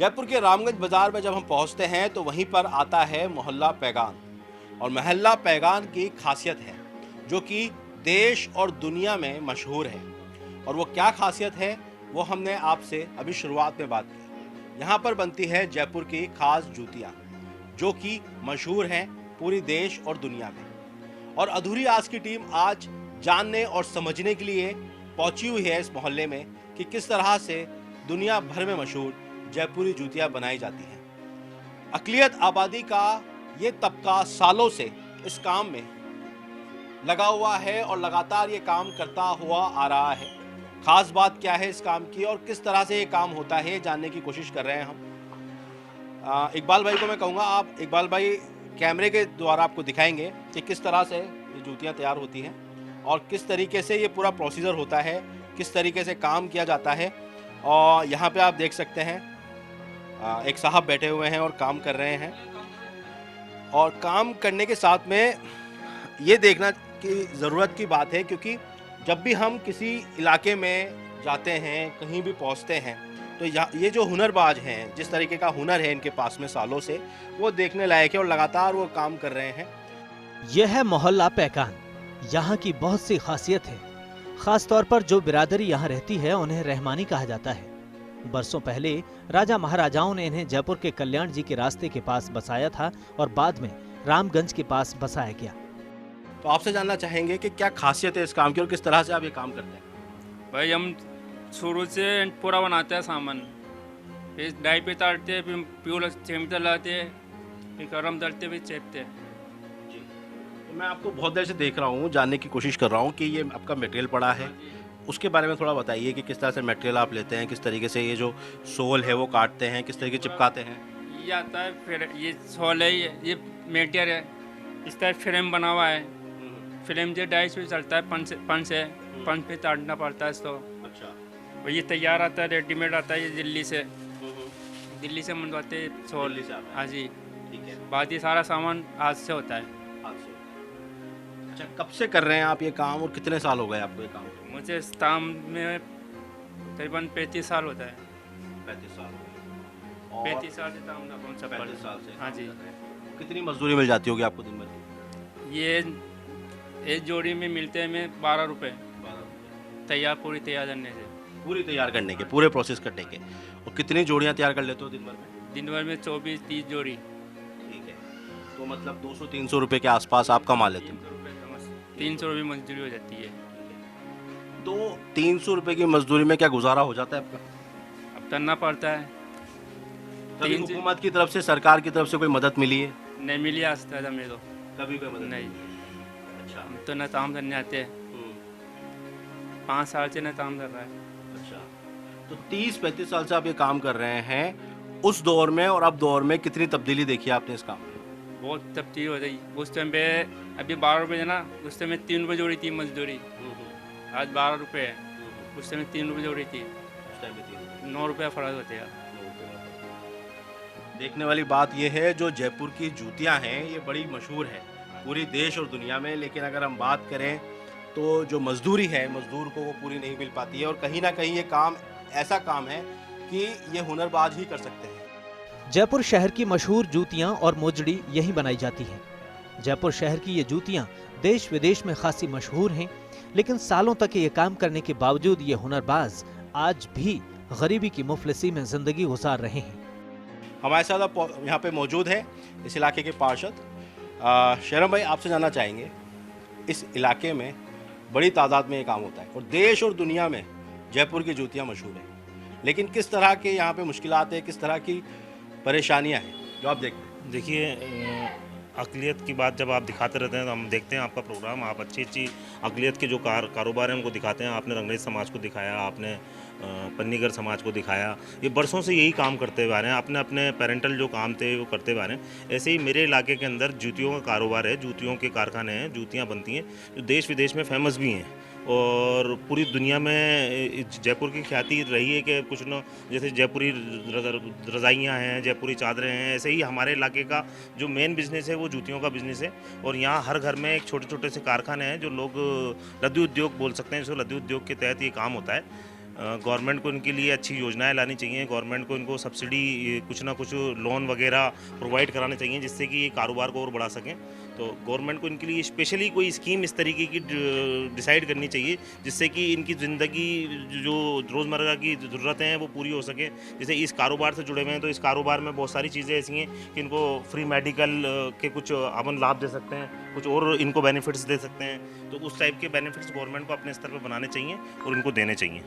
जयपुर के रामगंज बाजार में जब हम पहुंचते हैं तो वहीं पर आता है मोहल्ला पैगान। और मोहल्ला पैगान की खासियत है जो कि देश और दुनिया में मशहूर है। और वो क्या खासियत है वो हमने आपसे अभी शुरुआत में बात की। यहाँ पर बनती है जयपुर की खास जूतियाँ जो कि मशहूर हैं पूरी देश और दुनिया में। और अधूरी आज की टीम आज जानने और समझने के लिए पहुंची हुई है इस मोहल्ले में कि किस तरह से दुनिया भर में मशहूर जयपुरी जूतियां बनाई जाती हैं। अकलियत आबादी का ये तबका सालों से इस काम में लगा हुआ है और लगातार ये काम करता हुआ आ रहा है। खास बात क्या है इस काम की और किस तरह से ये काम होता है जानने की कोशिश कर रहे हैं हम। इकबाल भाई को मैं कहूँगा, आप इकबाल भाई कैमरे के द्वारा आपको दिखाएंगे कि किस तरह से ये जूतियाँ तैयार होती हैं और किस तरीके से ये पूरा प्रोसीजर होता है, किस तरीके से काम किया जाता है। और यहाँ पे आप देख सकते हैं एक साहब बैठे हुए हैं और काम कर रहे हैं। और काम करने के साथ में ये देखना की ज़रूरत की बात है क्योंकि जब भी हम किसी इलाके में जाते हैं, कहीं भी पहुंचते हैं, तो ये जो हुनरबाज हैं, जिस तरीके का हुनर है इनके पास में सालों से, वो देखने लायक है और लगातार वो काम कर रहे हैं। यह है मोहल्ला पैगान। यहाँ की बहुत सी खासियत है। खास तौर पर जो बिरादरी यहाँ रहती है उन्हें रहमानी कहा जाता है। बरसों पहले राजा महाराजाओं ने इन्हें जयपुर के कल्याण जी के रास्ते के पास बसाया था और बाद में रामगंज के पास बसाया गया। तो आपसे जानना चाहेंगे कि क्या खासियत है इस काम की और किस तरह से आप ये काम करते हैं। भाई हम शुरू से पूरा बनाते हैं सामान, फिर डाई पे तारते हैं, फिर प्यूल चिमटा लाते हैं, फिर गरम डालते, फिर चेपते हैं। जी, तो मैं आपको बहुत देर से देख रहा हूँ, जानने की कोशिश कर रहा हूँ कि ये आपका मटेरियल पड़ा है, उसके बारे में थोड़ा बताइए कि किस तरह से मटेरियल आप लेते हैं, किस तरीके से ये जो सोल है वो काटते हैं, किस तरीके चिपकाते हैं। ये आता है, फिर ये सोल है, ये मेटियर है, इस तरह फ्रेम बना हुआ है। फ्रेम जो डाइस पे चलता है, पंच पे ताड़ना पड़ता है इसको। अच्छा। और ये तैयार आता है, रेडीमेड आता है, ये दिल्ली से मंगवाते हैं सोल। दिल्ली से आता है। हाँ जी, ठीक है। बाद ये सारा सामान हाथ से होता है। अच्छा, कब से कर रहे हैं आप ये काम और कितने साल हो गए आपको ये काम? मुझे इस काम में तकरीबन 35 साल होता है। 35 साल हो गए। 35 साल से काम ना कौन सा 35 साल से। हाँ जी। कितनी मजदूरी मिल जाती होगी आपको दिन भर की? ये एक जोड़ी में मिलते हैं में 12 रुपये, पूरी तैयार करने से। पूरी तैयार करने के, पूरे प्रोसेस करने के। और कितनी जोड़ियाँ तैयार कर लेते हो दिन भर में? दिन भर में 24-30 जोड़ी। ठीक है, तो मतलब 200-300 रुपये के आसपास आप कमा लेते हो। 300 रुपये मजदूरी हो जाती है। तो 300 रुपये की मजदूरी में क्या गुजारा हो जाता है आपका? अब करना पड़ता है। कभी हुकूमत की तरफ से, सरकार की तरफ से कोई मदद मिली है? नहीं मिली आज तक हमें तो। कभी कोई मदद नहीं। अच्छा। हम तो न काम करने आते हैं, 5 साल से न काम कर रहा है। अच्छा, तो 30-35 साल से आप ये काम कर रहे हैं। उस दौर में और अब दौर में कितनी तब्दीली देखी है आपने इस काम में? बहुत तब्दील हो गई। उस टाइम पे अभी 12 रुपये है ना, उस टाइम में 3 रुपये जोड़ी थी मजदूरी। आज 12 रुपये है, उस टाइम में 3 रुपये जोड़ी थी। 9 रुपये फ़र्क होते हैं। देखने वाली बात यह है जो जयपुर की जूतियां हैं ये बड़ी मशहूर है पूरी देश और दुनिया में, लेकिन अगर हम बात करें तो जो मजदूरी है मजदूर को वो पूरी नहीं मिल पाती है। और कहीं ना कहीं ये काम ऐसा काम है कि ये हुनरबाज ही कर सकते हैं। जयपुर शहर की मशहूर जूतियां और मोजड़ी यहीं बनाई जाती हैं। जयपुर शहर की ये जूतियां देश विदेश में खासी मशहूर हैं, लेकिन सालों तक ये काम करने के बावजूद ये हुनरबाज आज भी गरीबी की मुफलिसी में जिंदगी गुजार रहे हैं। हमारे साथ अब यहाँ पे मौजूद है इस इलाके के पार्षद शहरम भाई। आपसे जानना चाहेंगे, इस इलाके में बड़ी तादाद में ये काम होता है और देश और दुनिया में जयपुर की जूतियाँ मशहूर हैं, लेकिन किस तरह के यहाँ पे मुश्किलात है, किस तरह की परेशानियाँ हैं जो आप देखते हैं? देखिए, अक़लियत की बात जब आप दिखाते रहते हैं तो हम देखते हैं आपका प्रोग्राम, आप अच्छी अक़लियत के जो कारोबार हैं उनको दिखाते हैं। आपने रंगरेज समाज को दिखाया, आपने पन्नीगर समाज को दिखाया। ये बरसों से यही काम करते हुए आ रहे हैं, अपने पेरेंटल जो काम थे वो करते हुए आ रहे हैं। ऐसे ही मेरे इलाके के अंदर जूतियों का कारोबार है, जूतियों के कारखाने हैं, जूतियाँ बनती हैं जो देश विदेश में फेमस भी हैं और पूरी दुनिया में जयपुर की ख्याति रही है कि कुछ न, जैसे जयपुरी रज़ाइयाँ हैं, जयपुरी चादरें हैं, ऐसे ही हमारे इलाके का जो मेन बिज़नेस है वो जूतियों का बिज़नेस है। और यहाँ हर घर में एक छोटे छोटे से कारखाने हैं जो लोग लद्दी उद्योग बोल सकते हैं, जिसको लद्दी उद्योग के तहत ये काम होता है। गवर्नमेंट को इनके लिए अच्छी योजनाएं लानी चाहिए, गवर्नमेंट को इनको सब्सिडी कुछ ना कुछ लोन वगैरह प्रोवाइड कराने चाहिए जिससे कि ये कारोबार को और बढ़ा सकें। तो गवर्नमेंट को इनके लिए स्पेशली कोई स्कीम इस तरीके की डिसाइड करनी चाहिए जिससे कि इनकी ज़िंदगी जो रोज़मर्रा की ज़रूरतें हैं वो पूरी हो सके। जैसे इस कारोबार से जुड़े हुए हैं तो इस कारोबार में बहुत सारी चीज़ें ऐसी हैं कि इनको फ्री मेडिकल के कुछ अपन लाभ दे सकते हैं, कुछ और इनको बेनिफिट्स दे सकते हैं। तो उस टाइप के बेनिफिट्स गवर्नमेंट को अपने स्तर पर बनाने चाहिए और इनको देने चाहिए।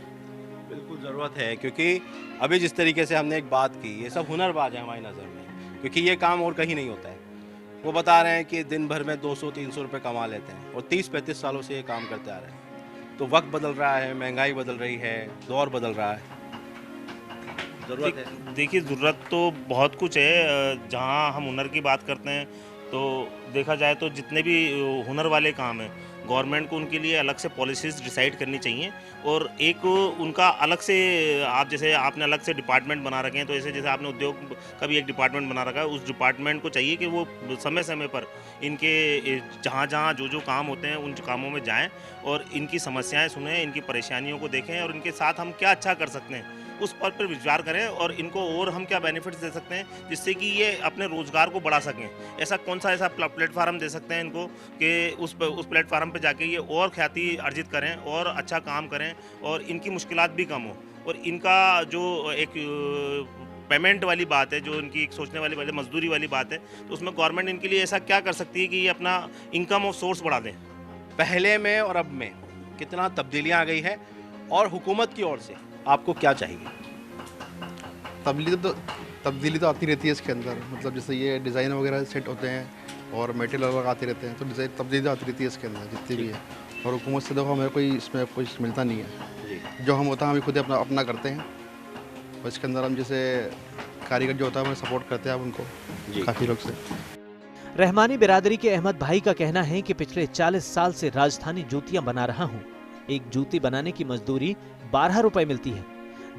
बिल्कुल ज़रूरत है, क्योंकि अभी जिस तरीके से हमने एक बात की, ये सब हुनरबाज है हमारी नज़र में, क्योंकि ये काम और कहीं नहीं होता है। वो बता रहे हैं कि दिन भर में 200-300 रुपये कमा लेते हैं और 30-35 सालों से ये काम करते आ रहे हैं। तो वक्त बदल रहा है, महंगाई बदल रही है, दौर बदल रहा है, ज़रूरत है। देखिए ज़रूरत तो बहुत कुछ है। जहाँ हम हुनर की बात करते हैं तो देखा जाए तो जितने भी हुनर वाले काम हैं गवर्नमेंट को उनके लिए अलग से पॉलिसीज़ डिसाइड करनी चाहिए और एक उनका अलग से, आप जैसे आपने अलग से डिपार्टमेंट बना रखे हैं तो ऐसे जैसे आपने उद्योग का भी एक डिपार्टमेंट बना रखा है, उस डिपार्टमेंट को चाहिए कि वो समय समय पर इनके जहाँ जहाँ जो जो काम होते हैं उन कामों में जाएं और इनकी समस्याएं सुनें, इनकी परेशानियों को देखें और इनके साथ हम क्या अच्छा कर सकते हैं उस पर विचार करें और इनको और हम क्या बेनिफिट्स दे सकते हैं जिससे कि ये अपने रोज़गार को बढ़ा सकें। ऐसा कौन सा ऐसा प्लेटफार्म दे सकते हैं इनको कि उस प्लेटफार्म पर जाके ये और ख्याति अर्जित करें और अच्छा काम करें और इनकी मुश्किलात भी कम हो और इनका जो एक पेमेंट वाली बात है, जो इनकी एक सोचने वाली बात है, मजदूरी वाली बात है, तो उसमें गवर्नमेंट इनके लिए ऐसा क्या कर सकती है कि ये अपना इनकम और सोर्स बढ़ा दें। पहले में और अब में कितना तब्दीलियाँ आ गई है और हुकूमत की ओर से आपको क्या चाहिए? तब्दीली तो आती रहती है इसके अंदर, मतलब जैसे ये डिज़ाइन वगैरह सेट होते हैं और मटेरियल वगैरह आते रहते हैं तो डिज़ाइन तब्दीली तो आती रहती है इसके अंदर जितनी भी है। और हुकूमत से देखो हमें कोई इसमें कुछ मिलता नहीं है, जो हम होता है हम खुद अपना करते हैं और इसके अंदर हम जैसे कारीगर जो होता है हमें सपोर्ट करते हैं आप उनको काफ़ी लोग से। रहमानी बिरादरी के अहमद भाई का कहना है कि पिछले 40 साल से राजस्थानी जूतियां बना रहा हूं। एक जूती बनाने की मजदूरी 12 रुपए मिलती है।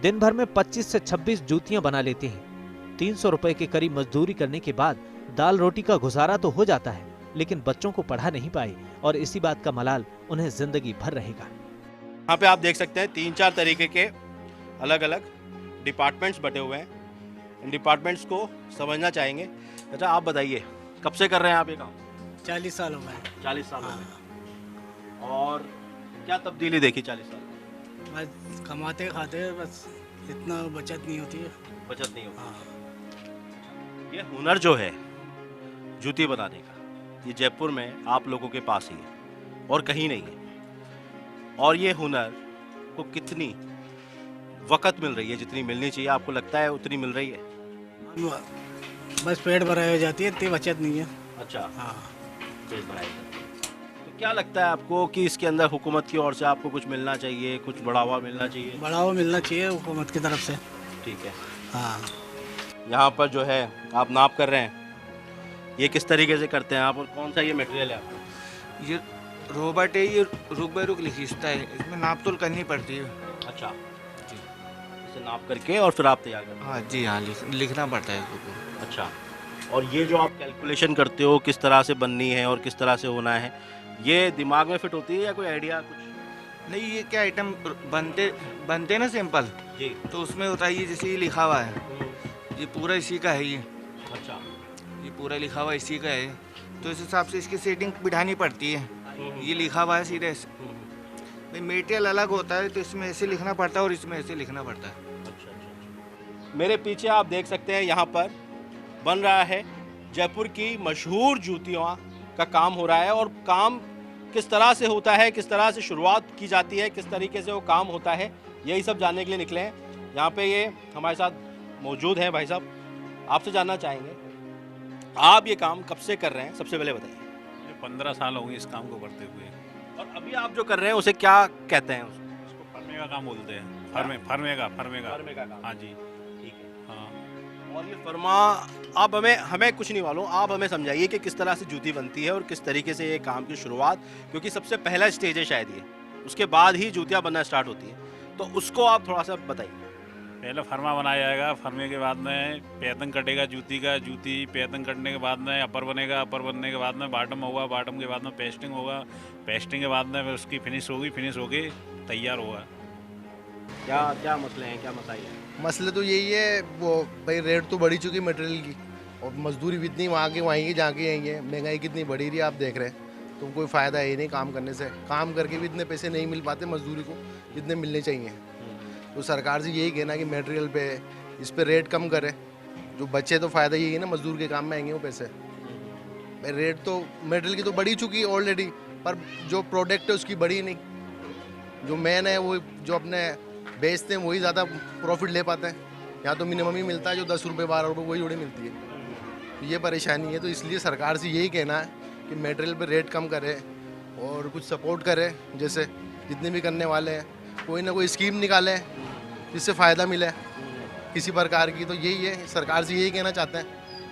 दिन भर में 25 से 26 जूतियां बना लेते हैं। 300 रुपए के करीब मजदूरी करने के बाद दाल रोटी का गुजारा तो हो जाता है, लेकिन बच्चों को पढ़ा नहीं पाए और इसी बात का मलाल उन्हें जिंदगी भर रहेगा। यहाँ पे आप देख सकते हैं 3-4 तरीके के अलग अलग डिपार्टमेंट्स बटे हुए हैं। इन डिपार्टमेंट्स को समझना चाहेंगे। अच्छा, आप बताइए कब से कर रहे हैं आप ये काम? 40 साल हो गए। 40 साल हो गए। और क्या तब्दीली देखी 40 साल? बस कमाते खाते बस इतना बचत नहीं होती है। बचत नहीं होती। हाँ। ये हुनर जो है जूती बनाने का, ये जयपुर में आप लोगों के पास ही है और कहीं नहीं है। और ये हुनर को कितनी वक़्त मिल रही है? जितनी मिलनी चाहिए आपको लगता है उतनी मिल रही है? बस पेट भराई हो जाती है, इतनी बचत नहीं है। अच्छा, हाँ। पेट भराई। तो क्या लगता है आपको कि इसके अंदर हुकूमत की ओर से आपको कुछ मिलना चाहिए, कुछ बढ़ावा मिलना चाहिए? बढ़ावा मिलना चाहिए हुकूमत की तरफ से। ठीक है। हाँ। यहाँ पर जो है आप नाप कर रहे हैं, ये किस तरीके से करते हैं आप और कौन सा ये मटेरियल है आपका? ये रोबोट है, ये रुक बाय रुक खींचता है, इसमें नाप तोल करनी पड़ती है। अच्छा जी, इसे नाप करके और फिर आप तैयार करते हैं? हाँ जी, हाँ लिखना पड़ता है इसको। अच्छा, और ये जो आप कैलकुलेशन करते हो किस तरह से बननी है और किस तरह से होना है, ये दिमाग में फिट होती है या कोई आइडिया कुछ? नहीं, ये क्या आइटम बनते ना सिंपल जी। तो उसमें होता है ये जैसे ये लिखा हुआ है, ये पूरा इसी का है। ये अच्छा, ये पूरा लिखा हुआ इसी का है, तो इस हिसाब से इसकी सेटिंग बिठानी पड़ती है। ये लिखा हुआ है सीधे भाई, मेटेरियल अलग होता है तो इसमें ऐसे लिखना पड़ता है और इसमें ऐसे लिखना पड़ता है। अच्छा। मेरे पीछे आप देख सकते हैं यहाँ पर बन रहा है जयपुर की मशहूर जूतियों का काम हो रहा है। और काम किस तरह से होता है, किस तरह से शुरुआत की जाती है, किस तरीके से वो काम होता है, यही सब जानने के लिए निकले हैं। यहाँ पे ये हमारे साथ मौजूद हैं भाई साहब, आपसे जानना चाहेंगे आप ये काम कब से कर रहे हैं? सबसे पहले बताइए। 15 साल हो गए इस काम को करते हुए। और अभी आप जो कर रहे हैं उसे क्या कहते हैं? इसको फर्मे का काम बोलते हैं। फर्मे का काम। हाँ जी, ठीक है। हाँ। और ये फर्मा, आप हमें कुछ नहीं मालूम, आप हमें समझाइए कि किस तरह से जूती बनती है और किस तरीके से ये काम की शुरुआत, क्योंकि सबसे पहला स्टेज है शायद ये, उसके बाद ही जूतियाँ बनना स्टार्ट होती हैं, तो उसको आप थोड़ा सा बताइए। पहले फर्मा बनाया जाएगा, फर्मे के बाद में पैतंग कटेगा जूती का, जूती पैतंग कटने के बाद में अपर बनेगा, अपर बनने के बाद में बॉटम होगा, बॉटम के बाद में पेस्टिंग होगा, पेस्टिंग के बाद में उसकी फिनिश होगी, फिनिश होके तैयार होगा। क्या क्या मसले हैं, क्या मसाइल हैं? मसले तो यही है, वो भाई रेट तो बढ़ी चुकी मटेरियल की, और मजदूरी भी इतनी वहाँ की वहीं की जहाँ की यहीं है, महंगाई कितनी बढ़ी रही है आप देख रहे हैं, तो कोई फ़ायदा है ही नहीं काम करने से। काम करके भी इतने पैसे नहीं मिल पाते मजदूरी को जितने मिलने चाहिए। तो सरकार से यही कहना कि मटेरियल पे इस पे रेट कम करे, जो बच्चे तो फ़ायदा यही है ना, मजदूर के काम में आएंगे वो पैसे। भाई रेट तो मटेरियल की तो बढ़ी चुकी है ऑलरेडी, पर जो प्रोडक्ट है उसकी बढ़ी नहीं। जो मेन है वो जो अपने बेचते हैं वही ज़्यादा प्रॉफिट ले पाते हैं। यहाँ तो मिनिमम ही मिलता है, जो 10 रुपये 12 रुपये वही जोड़ी मिलती है। तो ये परेशानी है। तो इसलिए सरकार से यही कहना है कि मटेरियल पे रेट कम करे और कुछ सपोर्ट करे, जैसे जितने भी करने वाले हैं कोई ना कोई स्कीम निकाले जिससे फ़ायदा मिले किसी प्रकार की। तो यही है, सरकार से यही कहना चाहते हैं,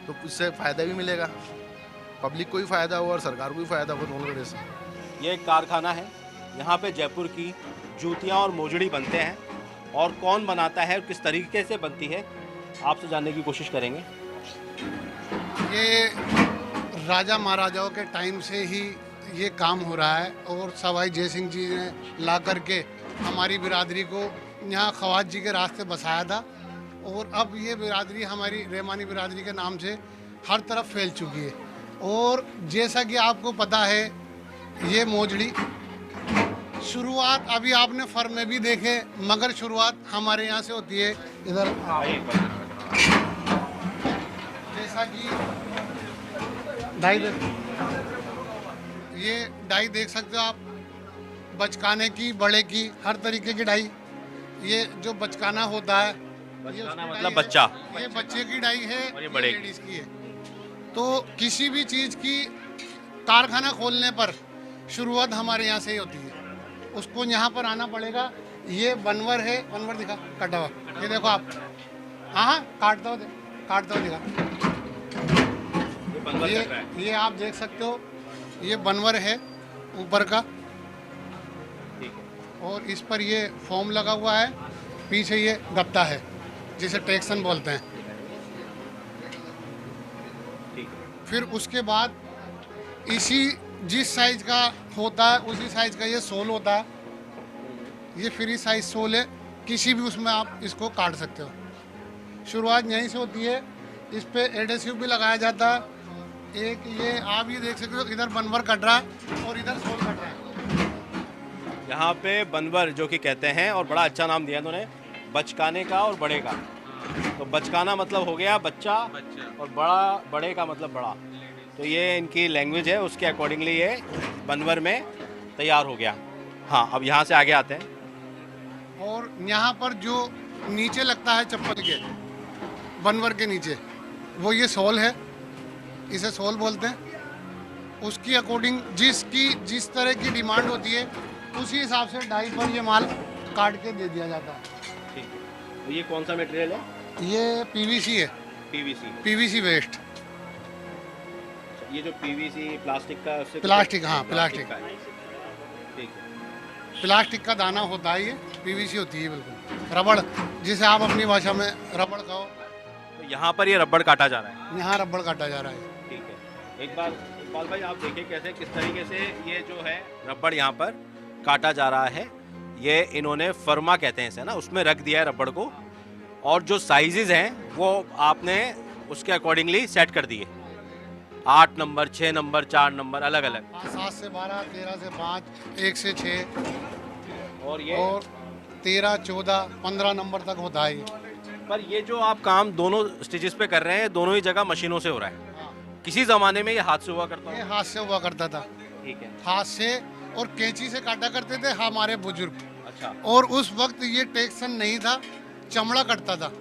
तो उससे फ़ायदा भी मिलेगा, पब्लिक को भी फ़ायदा होगा और सरकार को भी फ़ायदा होगा, दोनों वजह से। ये एक कारखाना है, यहाँ पे जयपुर की जूतियाँ और मोजड़ी बनते हैं, और कौन बनाता है और किस तरीके से बनती है आपसे जानने की कोशिश करेंगे। ये राजा महाराजाओं के टाइम से ही ये काम हो रहा है, और सवाई जय सिंह जी ने ला करके हमारी बिरादरी को यहाँ खवाज जी के रास्ते बसाया था, और अब ये बिरादरी हमारी रहमानी बिरादरी के नाम से हर तरफ फैल चुकी है। और जैसा कि आपको पता है, ये मोजड़ी शुरुआत अभी आपने फर्म में भी देखे, मगर शुरुआत हमारे यहाँ से होती है। इधर जैसा कि ये डाई देख सकते हो आप, बचकाने की, बड़े की, हर तरीके की डाई। ये जो बचकाना होता है, बचकाना मतलब बच्चा, ये बच्चे की डाई है और ये बड़े की। लेडीज की है। तो किसी भी चीज़ की कारखाना खोलने पर शुरुआत हमारे यहाँ से ही होती है। उसको यहाँ पर आना पड़ेगा। ये बनवर है, बनवर दिखा कटा हुआ, ये देखो आप। हाँ, काटता हुआ दिखा। ये आप देख सकते हो, ये बनवर है ऊपर का, और इस पर ये फोम लगा हुआ है, पीछे ये गत्ता है जिसे टेक्सन बोलते हैं। फिर उसके बाद इसी जिस साइज का होता है उसी साइज का ये सोल होता है। ये फ्री साइज सोल है, किसी भी उसमें आप इसको काट सकते हो। शुरुआत यहीं से होती है। इस पे एडेसिव भी लगाया जाता है। एक ये आप ये देख सकते हो, इधर बनवर कट रहा है और इधर सोल कट रहा है। यहाँ पे बनवर जो कि कहते हैं, और बड़ा अच्छा नाम दिया इन्होंने, बचकाने का और बड़े का। तो बचकाना मतलब हो गया बच्चा, और बड़े का मतलब बड़ा। तो ये इनकी लैंग्वेज है, उसके अकॉर्डिंगली ये बनवर में तैयार हो गया। हाँ, अब यहाँ से आगे आते हैं। और यहाँ पर जो नीचे लगता है चप्पल के, बनवर के नीचे, वो ये सोल है, इसे सोल बोलते हैं। उसकी अकॉर्डिंग जिस तरह की डिमांड होती है उसी हिसाब से डाई पर ये माल काट के दे दिया जाता है। ठीक है। तो ये कौन सा मटेरियल है? ये पीवीसी है, पीवीसी वेस्ट। ये जो पीवीसी प्लास्टिक का, उससे प्लास्टिक, हाँ प्लास्टिक का है। ठीक है। प्लास्टिक का दाना होता है, ये पीवीसी होती है बिल्कुल। रबड़, जिसे आप अपनी भाषा में रबड़ कहो। तो यहाँ पर ये रबड़ काटा जा रहा है। यहाँ रबड़ काटा जा रहा है। ठीक है। एक बार इकबाल भाई आप देखिए कैसे, किस तरीके से ये जो है रबड़ यहाँ पर काटा जा रहा है। ये इन्होंने फर्मा कहते हैं इसे ना, उसमें रख दिया है रबड़ को, और जो साइजेस हैं वो आपने उसके अकॉर्डिंगली सेट कर दिए। 8 नंबर, 6 नंबर, 4 नंबर, अलग अलग। 7 से 12, 13 से 5, 1 से 6, और ये 13, 14, 15 नंबर तक होता है ये। पर ये जो आप काम दोनों स्टेजेस पे कर रहे हैं, दोनों ही जगह मशीनों से हो रहा है। किसी ज़माने में ये हाथ से हुआ करता ये है? हाथ से हुआ करता था। ठीक है। हाथ से और कैंची से काटा करते थे हमारे बुजुर्ग। अच्छा। और उस वक्त ये टेक्सन नहीं था, चमड़ा कटता था।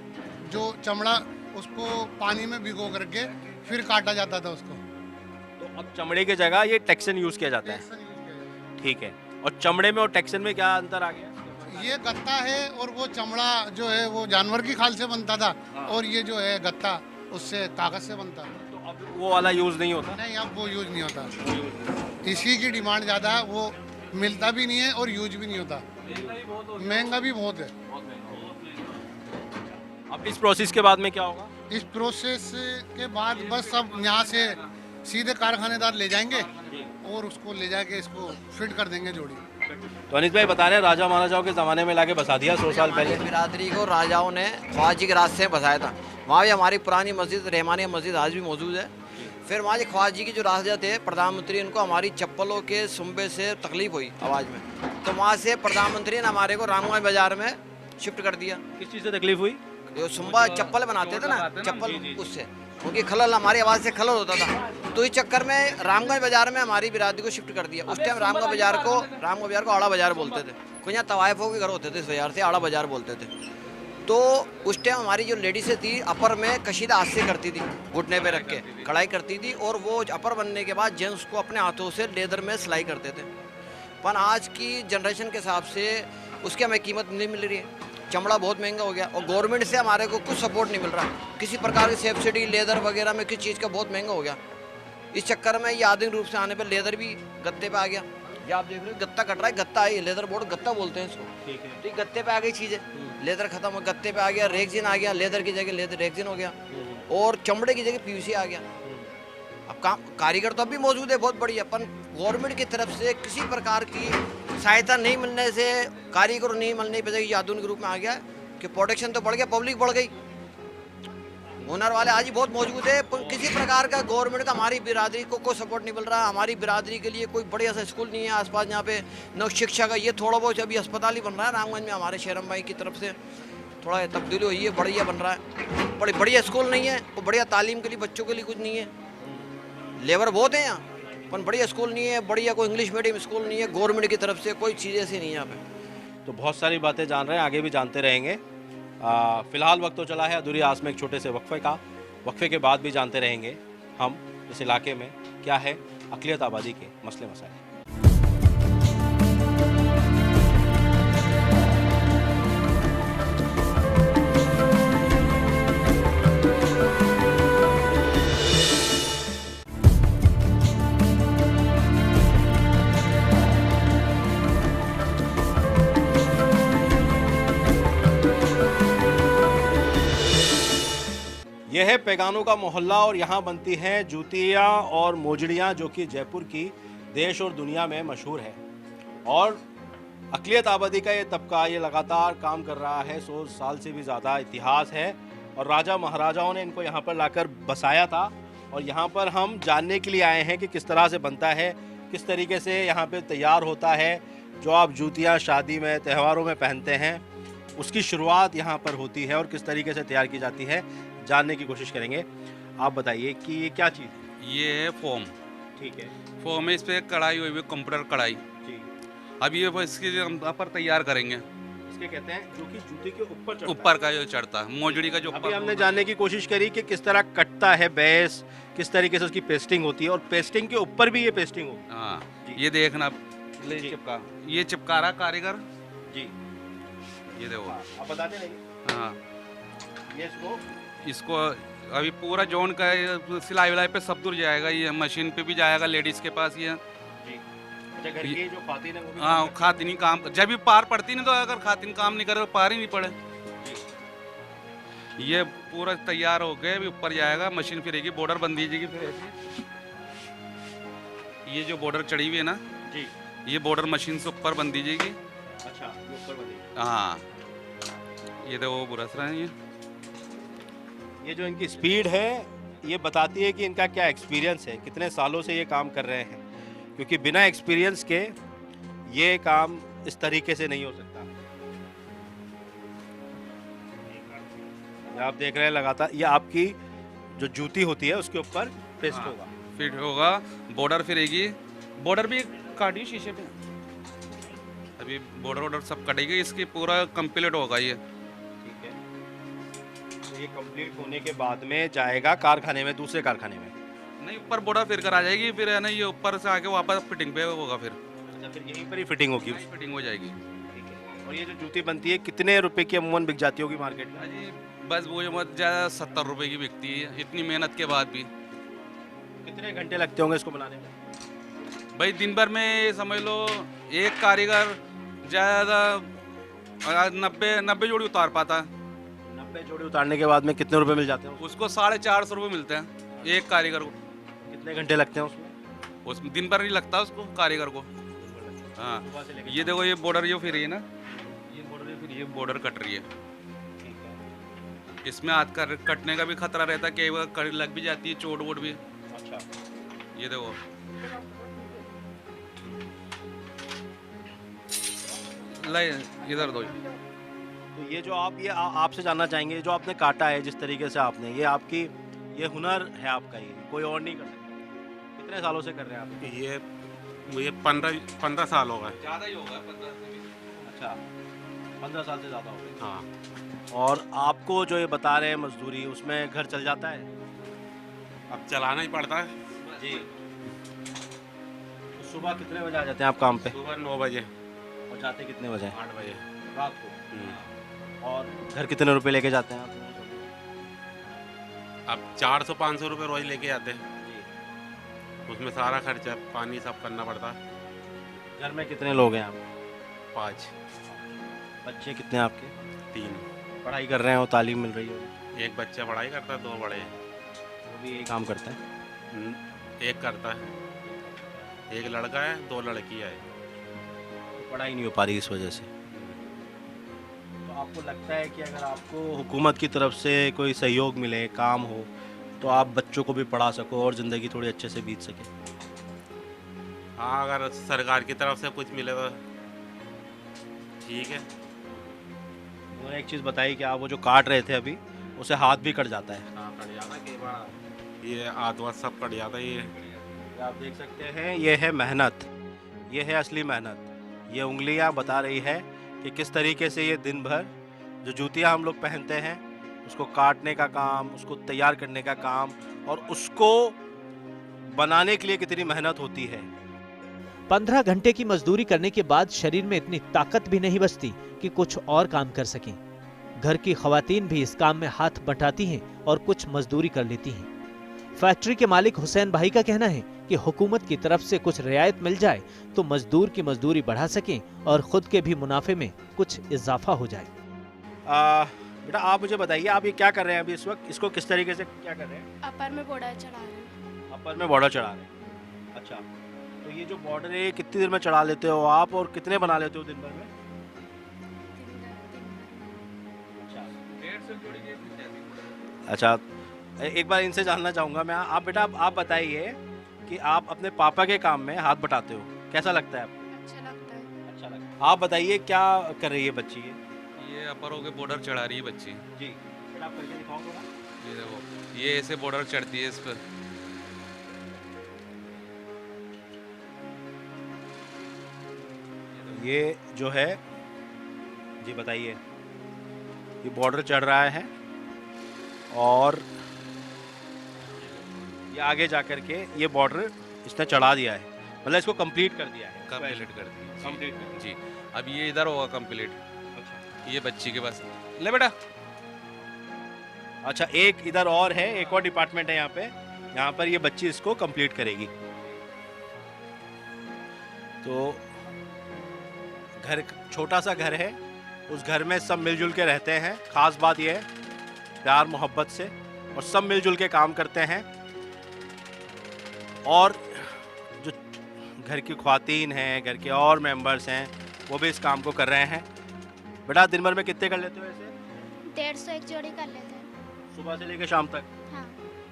जो चमड़ा, उसको पानी में भिगो करके फिर काटा जाता था उसको। तो अब चमड़े की जगह ये टेक्सन यूज़ किया जाता है। ठीक है। और चमड़े में और टेक्सन में क्या अंतर आ गया? ये गत्ता है, और वो चमड़ा जो है वो जानवर की खाल से बनता था, और ये जो है गत्ता उससे कागज से बनता है। तो अब वो वाला यूज़ नहीं होता? नहीं, अब वो यूज नहीं होता। इसी की डिमांड ज़्यादा है, वो मिलता भी नहीं है और यूज भी नहीं होता। महंगा भी बहुत है। अब इस प्रोसेस के बाद में क्या होगा? इस प्रोसेस के बाद बस अब यहाँ से सीधे कारखानेदार ले जाएंगे और उसको ले जाके इसको फिट कर देंगे जोड़ी। तो अनिस भाई बता रहे हैं राजा महाराजाओं के ज़माने में लाके बसा दिया 100 साल पहले। बिरादरी को राजाओं ने ख्वाजी के रास्ते में बसाया था। वहाँ भी हमारी पुरानी मस्जिद रहमानिया मस्जिद आज भी मौजूद है। फिर वहाँ जो ख्वाजी के जो राजा थे प्रधानमंत्री, उनको हमारी चप्पलों के सुम्बे से तकलीफ हुई आवाज़ में, तो वहाँ से प्रधानमंत्री ने हमारे को रामगंज बाजार में शिफ्ट कर दिया। किस चीज़ से तकलीफ हुई? जो सुम्बा चप्पल बनाते थे ना, चप्पल उससे उनकी खलल, हमारी आवाज़ से खलल होता था, तो इस चक्कर में रामगंज बाजार में हमारी बिरादरी को शिफ्ट कर दिया। उस टाइम रामगंज बाजार को आड़ा बाजार बोलते थे। कोई यहाँ तवायफों के घर होते थे, इस बाजार से आड़ा बाजार बोलते थे। तो उस टाइम हमारी जो लेडीज़ें थी अपर में कशीदा हाथ से करती थी, घुटने पे रख के कढ़ाई करती थी, और वो अपर बनने के बाद जेंट्स को अपने हाथों से लेदर में सिलाई करते थे। पर आज की जनरेशन के हिसाब से उसकी हमें कीमत नहीं मिल रही है, चमड़ा बहुत महंगा हो गया, और गवर्नमेंट से हमारे को कुछ सपोर्ट नहीं मिल रहा, किसी प्रकार की सब्सिडी लेदर वगैरह में किसी चीज़ का बहुत महंगा हो गया। इस चक्कर में ये आधुनिक रूप से आने पर लेदर भी गत्ते पे आ गया। ये आप देख रहे हो गत्ता कट रहा है, गत्ता है, लेदर बोर्ड गत्ता बोलते हैं इसको। ठीक है, तो गत्ते पे आ गई चीज़ें, लेदर खत्म हो, गत्ते पे आ गया, रेगजिन आ गया, लेदर की जगह लेदर रेगजिन हो गया, और चमड़े की जगह पीवीसी आ गया। अब काम कारीगर तो अब भी मौजूद है बहुत बढ़िया, पर गवर्नमेंट की तरफ से किसी प्रकार की सहायता नहीं मिलने से, कारीगर नहीं मिलने की वजह से आधुनिक रूप में आ गया कि प्रोडक्शन तो बढ़ गया, पब्लिक बढ़ गई, हुनर वाले आज ही बहुत मौजूद है, पर किसी प्रकार का गवर्नमेंट का हमारी बिरादरी को कोई सपोर्ट नहीं मिल रहा। हमारी बिरादरी के लिए कोई बढ़िया सा स्कूल नहीं है आसपास, यहाँ पे न शिक्षा का, ये थोड़ा बहुत अभी अस्पताल ही बन रहा है रामगंज में, हमारे शेरम भाई की तरफ से थोड़ा तब्दीली हुई है, बढ़िया बन रहा है, बढ़िया स्कूल नहीं है, और बढ़िया तालीम के लिए बच्चों के लिए कुछ नहीं है, लेबर बहुत है यहाँ, पर बढ़िया स्कूल नहीं है, बढ़िया कोई इंग्लिश मीडियम स्कूल नहीं है, गवर्नमेंट की तरफ से कोई चीज़ ऐसी नहीं है यहाँ पे। तो बहुत सारी बातें जान रहे हैं, आगे भी जानते रहेंगे। फ़िलहाल वक्त तो चला है अधूरी आस में एक छोटे से वक्फे का। वक्फे के बाद भी जानते रहेंगे हम इस इलाके में क्या है अक़लियत आबादी के मसले मसाइल। यह है पैगानों का मोहल्ला, और यहाँ बनती हैं जूतियाँ और मोजड़ियाँ जो कि जयपुर की देश और दुनिया में मशहूर है। और अक़लियत आबादी का ये तबका ये लगातार काम कर रहा है, 100 साल से भी ज़्यादा इतिहास है, और राजा महाराजाओं ने इनको यहाँ पर लाकर बसाया था। और यहाँ पर हम जानने के लिए आए हैं कि किस तरह से बनता है, किस तरीके से यहाँ पर तैयार होता है। जो आप जूतियाँ शादी में त्योहारों में पहनते हैं उसकी शुरुआत यहाँ पर होती है और किस तरीके से तैयार की जाती है, जानने की कोशिश करेंगे। आप बताइए कि ये क्या चीज़ है? ये है फोम। ठीक है, फोम है, इस पे कढ़ाई हुई हुई कंप्यूटर कढ़ाई। जी। अब ये इसके हम पर तैयार करेंगे, इसके कहते हैं जो कि जूते के ऊपर चढ़ता ऊपर का जो चढ़ता है, मोजड़ी का जो अभी हमने जानने की कोशिश करी कि किस तरह कटता है बेस, किस तरीके से उसकी पेस्टिंग होती है, और पेस्टिंग के ऊपर भी ये पेस्टिंग होती है। हाँ, ये देखना, चिपका, ये चिपका रहा कारीगर जी, ये देखो। आप बताते रहिए। हाँ, ये इसको अभी पूरा जोन का सिलाई विलाई पे सब दूर जाएगा, ये मशीन पे भी जाएगा लेडीज के पास ये जी। अच्छा, घर की जो खातिन है वो भी हाँ, खातिन काम, जब भी पार पड़ती नहीं, तो अगर खातिन काम नहीं करे तो पार ही नहीं पड़े। ये पूरा तैयार हो गए, अभी ऊपर जाएगा, मशीन फिरेगी, बॉर्डर बन दीजिएगी फिर ऐसे। ये जो बॉर्डर चढ़ी हुई है ना जी, ये बॉर्डर मशीन से ऊपर बन दीजिएगी। अच्छा, ये ऊपर बनेगी। हाँ, ये देखो बुरस रहे हैं ये जो इनकी स्पीड है ये बताती है कि इनका क्या एक्सपीरियंस है, कितने सालों से ये काम कर रहे हैं, क्योंकि बिना एक्सपीरियंस के ये काम इस तरीके से नहीं हो सकता। आप देख रहे हैं लगातार ये आपकी जो जूती होती है उसके ऊपर पेस्ट होगा, फिट होगा, बॉर्डर फिरेगी, बॉर्डर भी काटी शीशे पे, अभी बॉर्डर सब कटेगी, इसकी पूरा कंप्लीट होगा ये। ठीक है, तो ये कंप्लीट होने के बाद में जाएगा कारखाने में, दूसरे कारखाने में नहीं, ऊपर बॉर्डर फिर कर आ जाएगी, फिर है ना ये ऊपर से आके वापस फिटिंग पे होगा फिर। अच्छा, फिर यहीं पर ही फिटिंग होगी, फिटिंग हो जाएगी। ठीक है, और ये जो जूती बनती है कितने रुपए की अमूमन बिक जाती होगी मार्केट में? जी बस वो मत ज़्यादा 70 रुपए की बिकती है, इतनी मेहनत के बाद भी। कितने घंटे लगते होंगे इसको बनाने में? भाई दिन भर में समझ लो एक कारीगर ज़्यादा 90 जोड़ी उतार पाता है। 90 जोड़ी उतारने के बाद में कितने रुपए मिल जाते हैं उसको? 450 रुपये मिलते हैं एक कारीगर को। कितने घंटे लगते हैं उसमें? दिन भर नहीं लगता उसको, कारीगर को। हाँ ये देखो, ये बॉर्डर जो फिर रही है ना, ये बॉर्डर फिर ये बॉर्डर कट रही है। इसमें हाथ कटने का भी खतरा रहता है, कई बार लग भी जाती है चोट वोट भी। अच्छा, ये देखो, इधर दो। तो ये जो आप आपसे जानना चाहेंगे, जो आपने काटा है जिस तरीके से आपने, ये आपकी ये हुनर है आपका, ये कोई और नहीं कर सकता। कितने सालों से कर रहे हैं आप? ये मुझे 15 साल हो गए। ज़्यादा ही होगा 15 से भी। अच्छा, 15 साल से ज़्यादा हो गए। हाँ, और आपको जो ये बता रहे हैं मजदूरी, उसमें घर चल जाता है? अब चलाना ही पड़ता है। जी। तो सुबह कितने बजे आ जाते हैं आप काम पे? सुबह 9 बजे, और जाते कितने बजे? 8 बजे। रात को। और घर कितने रुपए लेके जाते हैं आप? अब 400-500 रुपये रोज लेके आते हैं। उसमें सारा खर्चा पानी सब करना पड़ता है। घर में कितने लोग हैं आप? 5। बच्चे कितने हैं आपके? 3। पढ़ाई कर रहे हैं और तालीम मिल रही है? एक बच्चा पढ़ाई करता है, 2 बड़े हैं। वो भी यही काम करते हैं? एक करता है, एक लड़का है, 2 लड़कियाँ हैं। पढ़ाई नहीं हो पा रही इस वजह से। तो आपको लगता है कि अगर आपको हुकूमत की तरफ से कोई सहयोग मिले, काम हो, तो आप बच्चों को भी पढ़ा सको और ज़िंदगी थोड़ी अच्छे से बीत सके? हाँ, अगर सरकार की तरफ से कुछ मिले तो ठीक है। उन्होंने एक चीज़ बताई कि आप वो जो काट रहे थे अभी, उसे हाथ भी कट जाता है। हाँ, कट जाता है कई बार, ये हाथ सब कट जाता है। ये आप देख सकते हैं, ये है मेहनत, ये है असली मेहनत। ये उंगलियां बता रही है कि किस तरीके से ये दिन भर जो जूतियां हम लोग पहनते हैं, उसको काटने का काम, उसको तैयार करने का काम, और उसको बनाने के लिए कितनी मेहनत होती है। 15 घंटे की मजदूरी करने के बाद शरीर में इतनी ताकत भी नहीं बचती कि कुछ और काम कर सकें। घर की खवातीन भी इस काम में हाथ बटाती हैं और कुछ मजदूरी कर लेती हैं। फैक्ट्री के मालिक हुसैन भाई का कहना है कि हुकूमत की तरफ से कुछ रियायत मिल जाए तो मजदूर की मजदूरी बढ़ा सकें और खुद के भी मुनाफे में कुछ इजाफा हो जाए। बेटा, आप मुझे बताइए, आप ये क्या कर रहे हैं अभी इस वक्त? इसको किस तरीके से क्या कर रहे हैं? अपर में बॉर्डर चढ़ा रहे हैं। अपर में बॉर्डर चढ़ा रहे हैं। अच्छा, तो ये जो बॉर्डर है, कितनी देर में चढ़ा लेते हो आप, और कितने बना लेते हो दिन भर में? अच्छा, एक बार इनसे जानना चाहूँगा मैं। आप बेटा, आप बताइए कि आप अपने पापा के काम में हाथ बटाते हो, कैसा लगता है आपको? अच्छा लगता है। अच्छा लगता है। आप बताइए क्या कर रही है बच्ची? ये अपर होके बॉर्डर चढ़ा रही है बच्ची। जी, बेटा आप करके दिखाओ थोड़ा। ये देखो, ये ऐसे बॉर्डर चढ़ती है इस पर। ये जो है, जी बताइए, ये बॉर्डर चढ़ रहा है और ये आगे जा कर के ये बॉर्डर इसने चढ़ा दिया है, मतलब इसको कंप्लीट कर दिया है। कंप्लीट कर दी कंप्लीट कर जी। अब ये इधर होगा कंप्लीट। अच्छा, ये बच्ची के पास ले बेटा। अच्छा, एक इधर और है, एक और डिपार्टमेंट है यहाँ पे, यहाँ पर ये बच्ची इसको कंप्लीट करेगी। तो घर, छोटा सा घर है, उस घर में सब मिलजुल के रहते हैं। खास बात यह है प्यार मोहब्बत से, और सब मिलजुल के काम करते हैं। और जो घर की ख्वातीन हैं, घर के और मेंबर्स हैं, वो भी इस काम को कर रहे हैं। बेटा, दिन भर में कितने कर लेते हो ऐसे? 150 एक जोड़ी कर लेते हैं। सुबह से लेकर शाम तक? हाँ।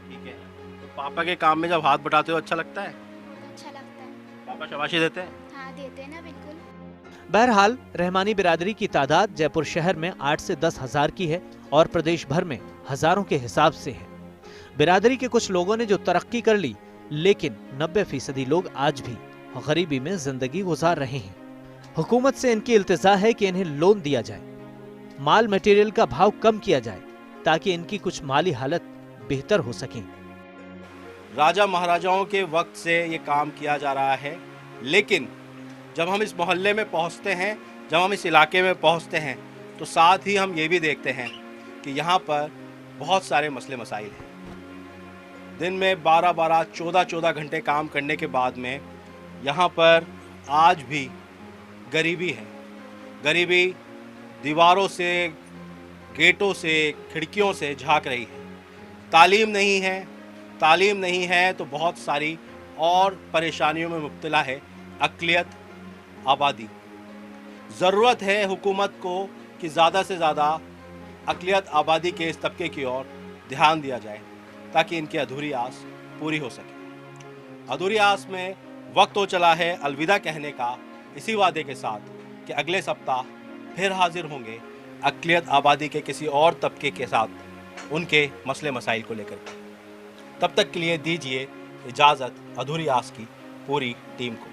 ठीक है। तो पापा के काम में जब हाथ बटाते हो अच्छा लगता है? अच्छा लगता है। पापा शाबाशी देते हैं? हाँ, देते हैं ना, बिल्कुल। बहरहाल रहमानी बिरादरी की तादाद जयपुर शहर में 8 से 10 हजार की है और प्रदेश भर में हजारों के हिसाब से है। बिरादरी के कुछ लोगों ने जो तरक्की कर ली, लेकिन 90% लोग आज भी गरीबी में जिंदगी गुजार रहे हैं। हुकूमत से इनकी इल्तिजा है कि इन्हें लोन दिया जाए, माल मटेरियल का भाव कम किया जाए, ताकि इनकी कुछ माली हालत बेहतर हो सके। राजा महाराजाओं के वक्त से ये काम किया जा रहा है, लेकिन जब हम इस मोहल्ले में पहुंचते हैं, जब हम इस इलाके में पहुंचते हैं, तो साथ ही हम ये भी देखते हैं कि यहाँ पर बहुत सारे मसले मसाइल हैं। दिन में 12-12, 14-14 घंटे काम करने के बाद में यहाँ पर आज भी गरीबी है। गरीबी दीवारों से, गेटों से, खिड़कियों से झांक रही है। तालीम नहीं है, तालीम नहीं है तो बहुत सारी और परेशानियों में मुब्तला है। अक़लियत आबादी। ज़रूरत है हुकूमत को कि ज़्यादा से ज़्यादा अक़लियत आबादी के इस तबके की ओर ध्यान दिया जाए ताकि इनकी अधूरी आस पूरी हो सके। अधूरी आस में वक्त हो चला है अलविदा कहने का, इसी वादे के साथ कि अगले सप्ताह फिर हाजिर होंगे अक़लियत आबादी के किसी और तबके के साथ उनके मसले मसाइल को लेकर। तब तक के लिए दीजिए इजाज़त अधूरी आस की पूरी टीम को।